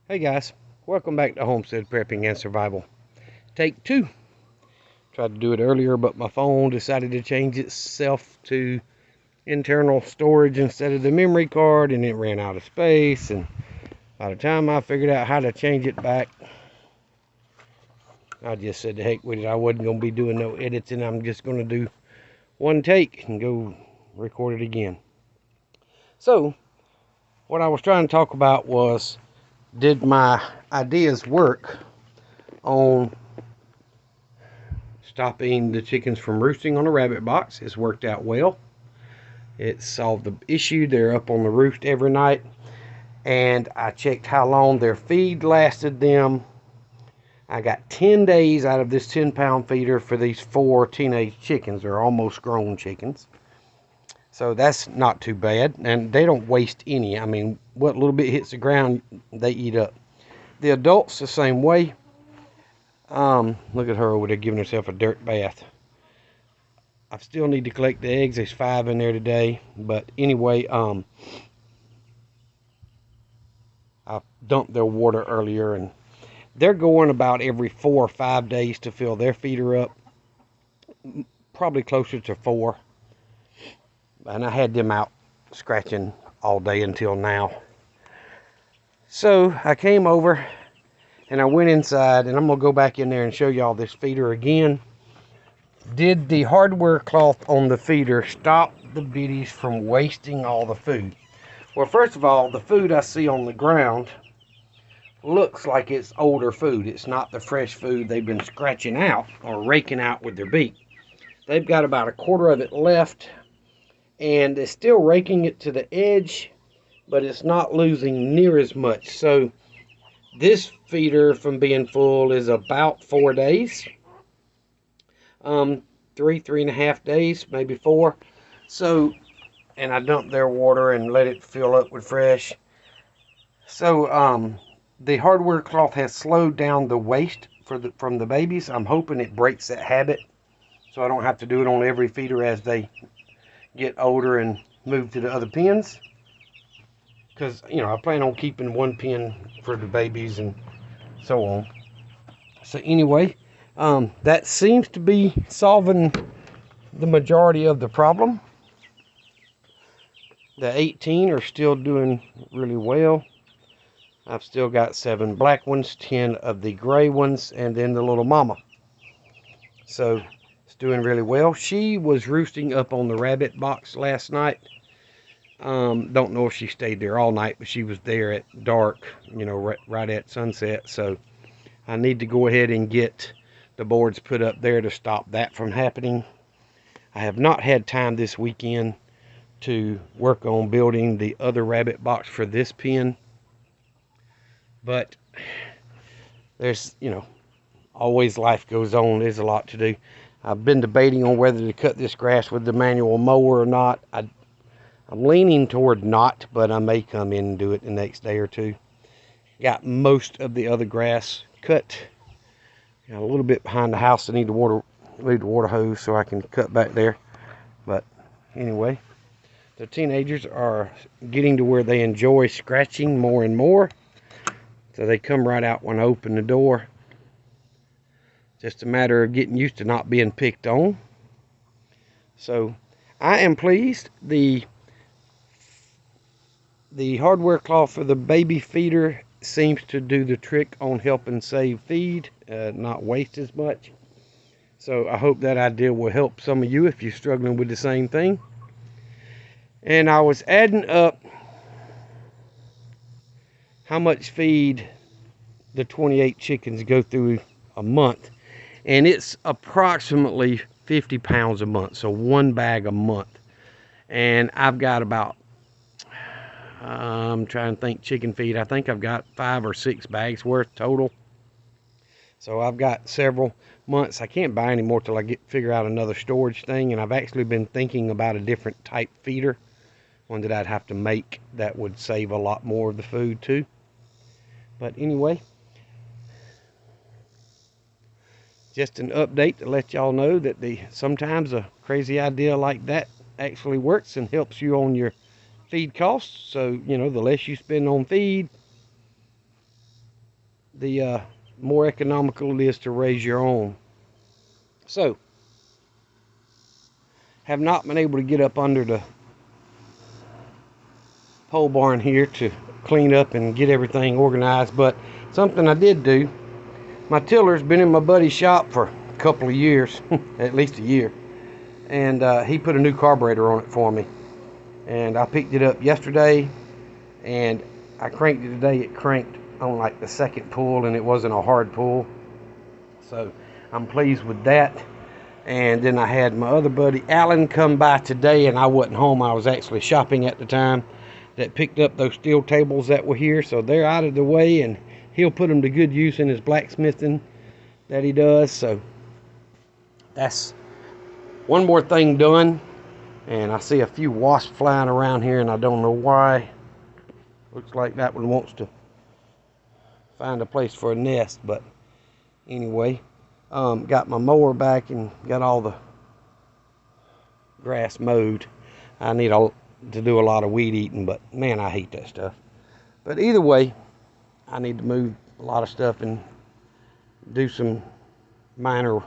Hey guys, welcome back to Homestead Prepping and Survival. Take 2. Tried to do it earlier, but my phone decided to change itself to internal storage instead of the memory card, and it ran out of space. And by the time I figured out how to change it back, I just said to heck with it. I wasn't going to be doing no editing. I'm just going to do one take and go record it again. So, what I was trying to talk about was, did my ideas work on stopping the chickens from roosting on a rabbit box? It's worked out well. It solved the issue. They're up on the roost every night. And I checked how long their feed lasted them. I got 10 days out of this 10-pound feeder for these 4 teenage chickens. They're almost grown chickens. So that's not too bad. And they don't waste any. I mean, what little bit hits the ground, they eat up. The adults the same way. Look at her over there giving herself a dirt bath. I still need to collect the eggs. There's 5 in there today. But anyway, I dumped their water earlier, and they're going about every 4 or 5 days to fill their feeder up. Probably closer to 4. And I had them out scratching all day until now. So I came over and I went inside, and I'm going to go back in there and show y'all this feeder again. Did the hardware cloth on the feeder stop the biddies from wasting all the food? Well, first of all, the food I see on the ground looks like it's older food. It's not the fresh food they've been scratching out or raking out with their beak. They've got about a quarter of it left, and they're still raking it to the edge, but it's not losing near as much. So this feeder from being full is about 4 days. 3.5 days, maybe 4. So, and I dumped their water and let it fill up with fresh. So, the hardware cloth has slowed down the waste from the babies. I'm hoping it breaks that habit, so I don't have to do it on every feeder as they get older and move to the other pens. Because, you know, I plan on keeping one pen for the babies and so on. So anyway, that seems to be solving the majority of the problem. The 18 are still doing really well. I've still got 7 black ones, 10 of the gray ones, and then the little mama. So it's doing really well. She was roosting up on the rabbit box last night. Don't know if she stayed there all night, but she was there at dark, you know, right at sunset. So I need to go ahead and get the boards put up there to stop that from happening. I have not had time this weekend to work on building the other rabbit box for this pen, but there's, you know, always life goes on. There's a lot to do. I've been debating on whether to cut this grass with the manual mower or not. I'm leaning toward not, but I may come in and do it the next day or two. Got most of the other grass cut. Got a little bit behind the house. I need the water hose so I can cut back there. But anyway, the teenagers are getting to where they enjoy scratching more and more. So they come right out when I open the door. Just a matter of getting used to not being picked on. So I am pleased. The hardware cloth for the baby feeder seems to do the trick on helping save feed, not waste as much. So I hope that idea will help some of you if you're struggling with the same thing. And I was adding up how much feed the 28 chickens go through a month, and it's approximately 50 pounds a month, so 1 bag a month. And I've got about, I'm trying to think, chicken feed, I think I've got 5 or 6 bags worth total. So I've got several months. I can't buy any more till I figure out another storage thing, and I've actually been thinking about a different type feeder, one that I'd have to make that would save a lot more of the food too. But anyway, just an update to let y'all know that sometimes a crazy idea like that actually works and helps you on your feed costs. So, you know, the less you spend on feed, the more economical it is to raise your own. So, have not been able to get up under the pole barn here to clean up and get everything organized, but something I did do, my tiller's been in my buddy's shop for a couple of years, at least a year, and he put a new carburetor on it for me, and I picked it up yesterday, and I cranked it today. It cranked on like the second pull, and it wasn't a hard pull, so I'm pleased with that. And then I had my other buddy Alan come by today, and I wasn't home, I was actually shopping at the time, that picked up those steel tables that were here, so they're out of the way, and he'll put them to good use in his blacksmithing that he does. So that's one more thing done. And I see a few wasps flying around here, and I don't know why. Looks like that one wants to find a place for a nest, but anyway, got my mower back and got all the grass mowed. I need to do a lot of weed eating, but man, I hate that stuff. But either way, I need to move a lot of stuff and do some minor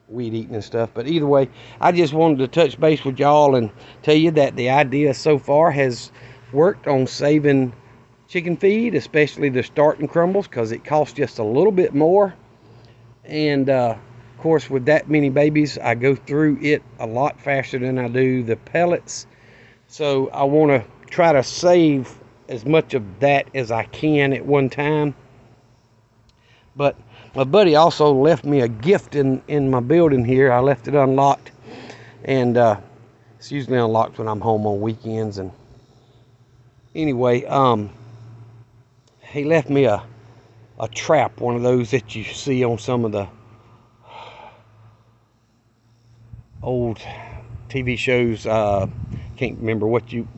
weed eating and stuff. But either way, I just wanted to touch base with y'all and tell you that the idea so far has worked on saving chicken feed, especially the starting crumbles, because it costs just a little bit more. And of course, with that many babies, I go through it a lot faster than I do the pellets. So I want to try to save as much of that as I can at one time. But my buddy also left me a gift in my building here. I left it unlocked, and it's usually unlocked when I'm home on weekends. And anyway, he left me a trap, one of those that you see on some of the old TV shows. Can't remember what you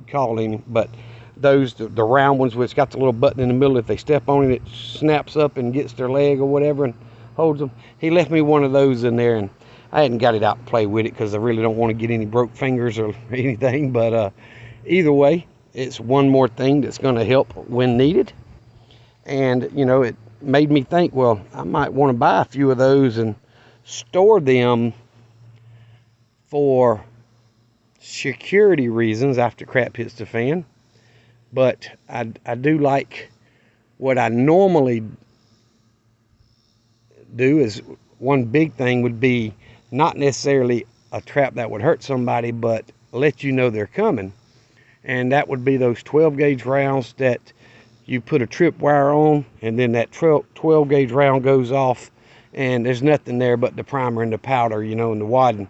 call them, but those, the round ones where it's got the little button in the middle. If they step on it, it snaps up and gets their leg or whatever and holds them. He left me one of those in there, and I hadn't got it out to play with it because I really don't want to get any broke fingers or anything. But either way, it's one more thing that's going to help when needed. And you know, it made me think, well, I might want to buy a few of those and store them for security reasons after crap hits the fan. But I do like, what I normally do is, one big thing would be not necessarily a trap that would hurt somebody, but let you know they're coming. And that would be those 12 gauge rounds that you put a trip wire on, and then that 12 gauge round goes off, and there's nothing there but the primer and the powder, you know, and the wadding.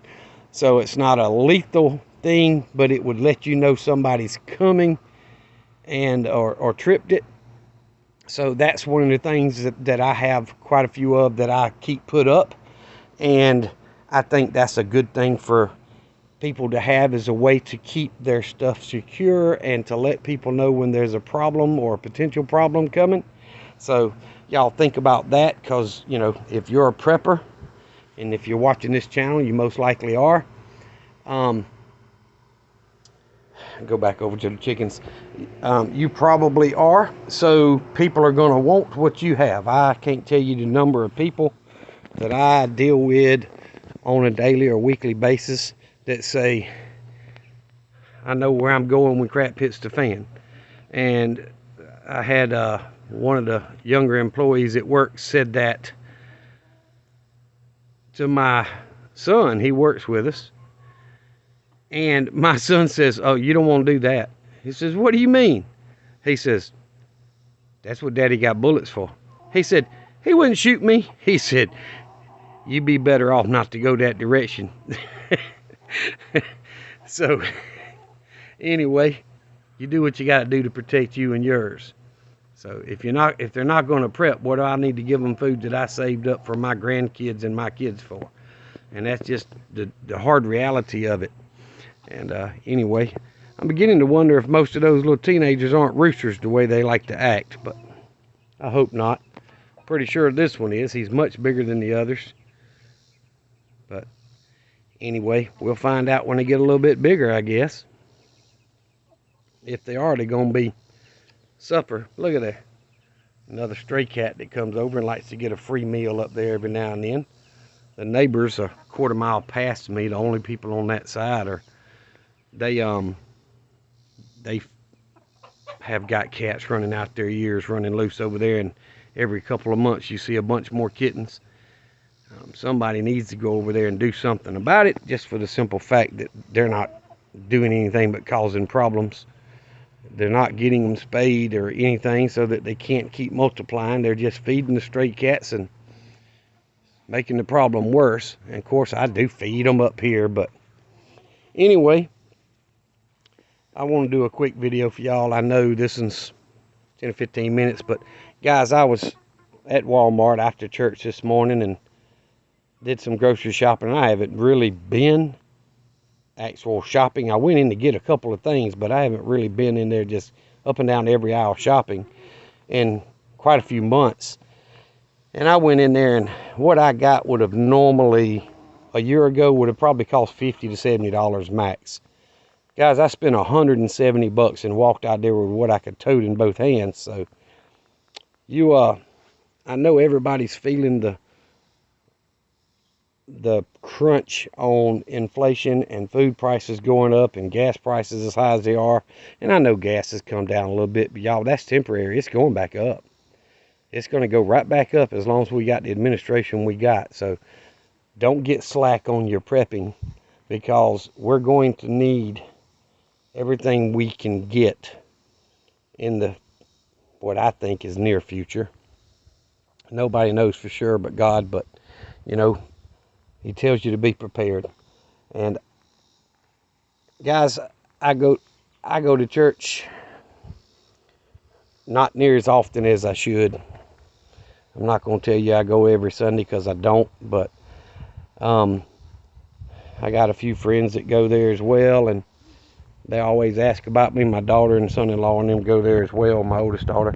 So it's not a lethal thing, but it would let you know somebody's coming, and or tripped it. So that's one of the things that I have quite a few of that I keep put up, and I think that's a good thing for people to have, as a way to keep their stuff secure and to let people know when there's a problem or a potential problem coming. So y'all think about that, because you know, if you're a prepper, and if you're watching this channel, you most likely are. Go back over to the chickens. You probably are. So people are going to want what you have. I can't tell you the number of people that I deal with on a daily or weekly basis that say, I know where I'm going when crap hits the fan. And I had one of the younger employees at work said that to my son. He works with us. And my son says, oh, you don't want to do that. He says, what do you mean? He says, that's what Daddy got bullets for. He said, he wouldn't shoot me. He said, you'd be better off not to go that direction. So, anyway, you do what you got to do to protect you and yours. So if they're not going to prep, what do I need to give them food that I saved up for my grandkids and my kids for? And that's just the hard reality of it. And anyway, I'm beginning to wonder if most of those little teenagers aren't roosters the way they like to act, but I hope not. Pretty sure this one is. He's much bigger than the others. But anyway, we'll find out when they get a little bit bigger, I guess. If they are, they're going to be suffer. Look at there. Another stray cat that comes over and likes to get a free meal up there every now and then. The neighbors a quarter mile past me, the only people on that side are they have got cats running out their ears, running loose over there, and every couple of months you see a bunch more kittens. Somebody needs to go over there and do something about it, just for the simple fact that they're not doing anything but causing problems. They're not getting them spayed or anything so that they can't keep multiplying. They're just feeding the stray cats and making the problem worse. And of course I do feed them up here, but anyway, I want to do a quick video for y'all. I know this is 10 or 15 minutes, but guys, I was at Walmart after church this morning and did some grocery shopping. I haven't really been actual shopping. I went in to get a couple of things, but I haven't really been in there just up and down every aisle shopping in quite a few months. And I went in there, and what I got would have normally a year ago would have probably cost $50 to $70 max. Guys, I spent $170 and walked out there with what I could tote in both hands. So I know everybody's feeling the crunch on inflation and food prices going up and gas prices as high as they are. And I know gas has come down a little bit, but y'all, that's temporary. It's going back up. It's going to go right back up as long as we got the administration we got. So don't get slack on your prepping, because we're going to need everything we can get in the what I think is near future. Nobody knows for sure but God, but you know, he tells you to be prepared. And guys, I go to church not near as often as I should. I'm not going to tell you I go every Sunday, because I don't, but I got a few friends that go there as well, and they always ask about me. My daughter and son-in-law and them go there as well, my oldest daughter.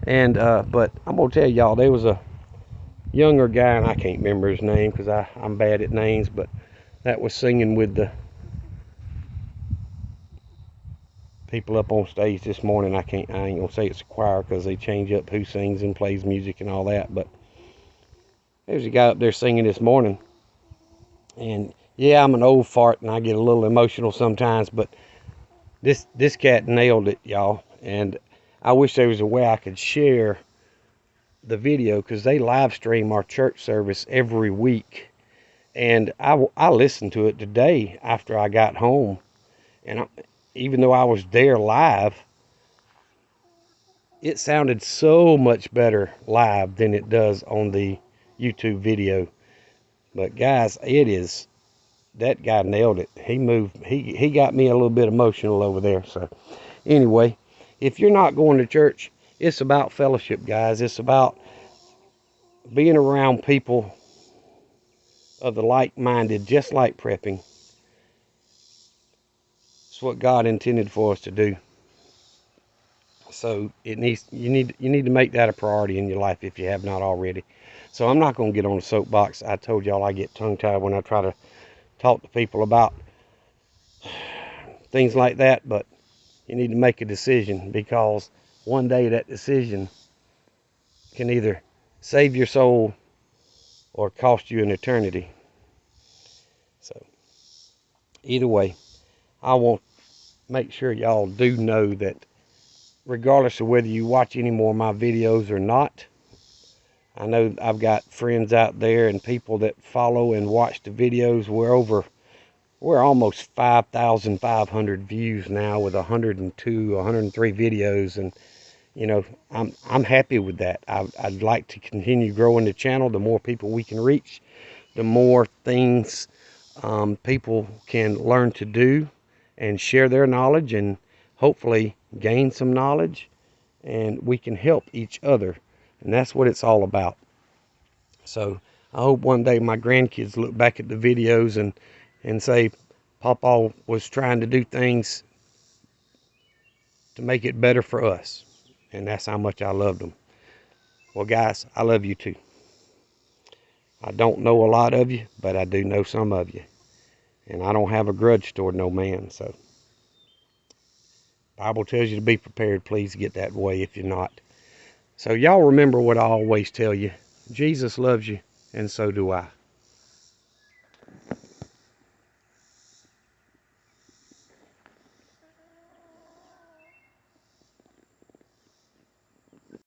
And but I'm going to tell y'all, there was a younger guy, and I can't remember his name because I'm bad at names, but that was singing with the people up on stage this morning. I ain't gonna say it's a choir because they change up who sings and plays music and all that, but there's a guy up there singing this morning. And yeah, I'm an old fart and I get a little emotional sometimes, but this cat nailed it, y'all. And I wish there was a way I could share the video, because they live stream our church service every week, and I listened to it today after I got home, and even though I was there live, it sounded so much better live than it does on the YouTube video. But guys, that guy nailed it. He got me a little bit emotional over there. So anyway, if you're not going to church, it's about fellowship, guys. It's about being around people of the like-minded, just like prepping. It's what God intended for us to do. So you need to make that a priority in your life if you have not already. So I'm not going to get on a soapbox. I told y'all I get tongue-tied when I try to talk to people about things like that, but you need to make a decision, because one day that decision can either save your soul or cost you an eternity. So either way, I want to make sure y'all do know that regardless of whether you watch any more of my videos or not, I know I've got friends out there and people that follow and watch the videos. We're almost 5,500 views now with 102, 103 videos, and you know, I'm happy with that. I'd like to continue growing the channel. The more people we can reach, the more things people can learn to do and share their knowledge, and hopefully gain some knowledge, and we can help each other, and that's what it's all about. So I hope one day my grandkids look back at the videos and say, Papa was trying to do things to make it better for us. And that's how much I loved them. Well, guys, I love you too. I don't know a lot of you, but I do know some of you. And I don't have a grudge toward no man. So the Bible tells you to be prepared. Please get that way if you're not. So y'all remember what I always tell you. Jesus loves you, and so do I.